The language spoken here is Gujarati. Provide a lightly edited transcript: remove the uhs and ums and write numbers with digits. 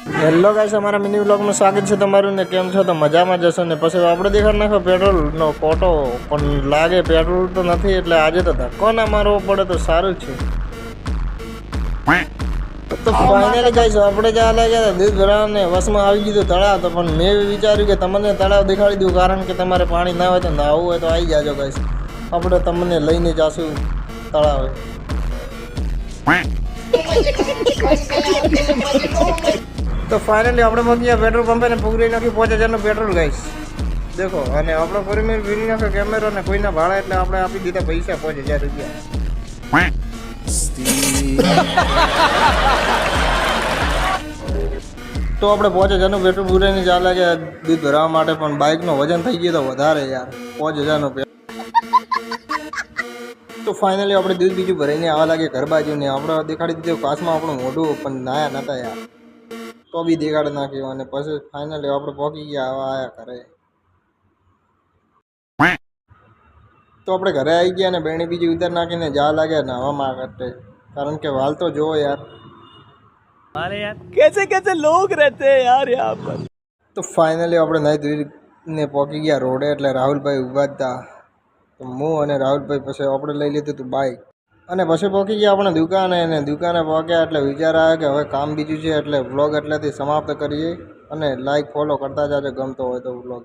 હેલો ગાઈસ, અમારા મિની વ્લોગમાં સ્વાગત છે તમારું ને કેમ છો? તો મજામાં જશો ને પછી આપણે દેખાડ નાખો પેટ્રોલનો કોટો પણ લાગે પેટ્રોલ તો નથી એટલે આજે તો ધક્કો ના મારવો પડે તો સારું છે. તો ફાઇનલી ગાઈસ આપણે જ્યાં લાગ્યા હતા દૂધ ભરાવાને વસમાં આવી ગયું તળાવ તો પણ મેં વિચાર્યું કે તમને તળાવ દેખાડી દઉં કારણ કે તમારે પાણી ના હોય તો નાવું હોય તો આવી જાજો ગાઈસ. આપણે તમને લઈને જાશું તળાવે. તો ફાઇનલી આપણે પહોંચ્યા પેટ્રોલ પંપે ને પૂરી નાખી 5000નું પેટ્રોલ ગાઈસ દેખો. અને આપણો ફરી વીરી નાખ્યો કેમેરો ને કોઈના ભાડા એટલે આપણે આપી દીધા પૈસા 5000 રૂપિયા. તો આપણે 5000નું પેટ્રોલ પૂરાઈને જા લાગ્યા દૂધ ભરાવા માટે પણ બાઇકનું વજન થઈ ગયું તો વધારે યાર 5000નું પેટ્રોલ. તો ફાઇનલી આપણે દૂધ બીજું ભરાઈને આવવા લાગે ઘર બાજુ ને આપણે દેખાડી દીધું કાચમાં આપણું મોઢું પણ નાયા નતા યાર તો બી દેખાડ નાખ્યો અને પછી ફાઇનલી આપણે પહોંચી ગયા આયા ઘરે. તો આપણે ઘરે આવી ગયા અને બેણી બીજી ઉતાર નાખીને જા લાગ્યા નાહવા માટે કારણ કે વાલ તો જોવો યાર. अरे यार कैसे कैसे लोग रहते हैं यार यहाँ पर. તો ફાઇનલી આપણે નાહી ધોઈને પહોંચી ગયા રોડે એટલે રાહુલભાઈ ઊભા હતા તો હું અને રાહુલભાઈ પછી આપણે લઈ લીધું હતું બાઇક અને પછી પહોંચી ગયા આપણે દુકાને અને દુકાને પહોંચ્યા એટલે વિચાર આવ્યો કે હવે કામ બીજું છે એટલે વ્લોગ એટલેથી સમાપ્ત કરીએ અને લાઈક ફોલો કરતા જાજો ગમતો હોય તો વ્લોગ.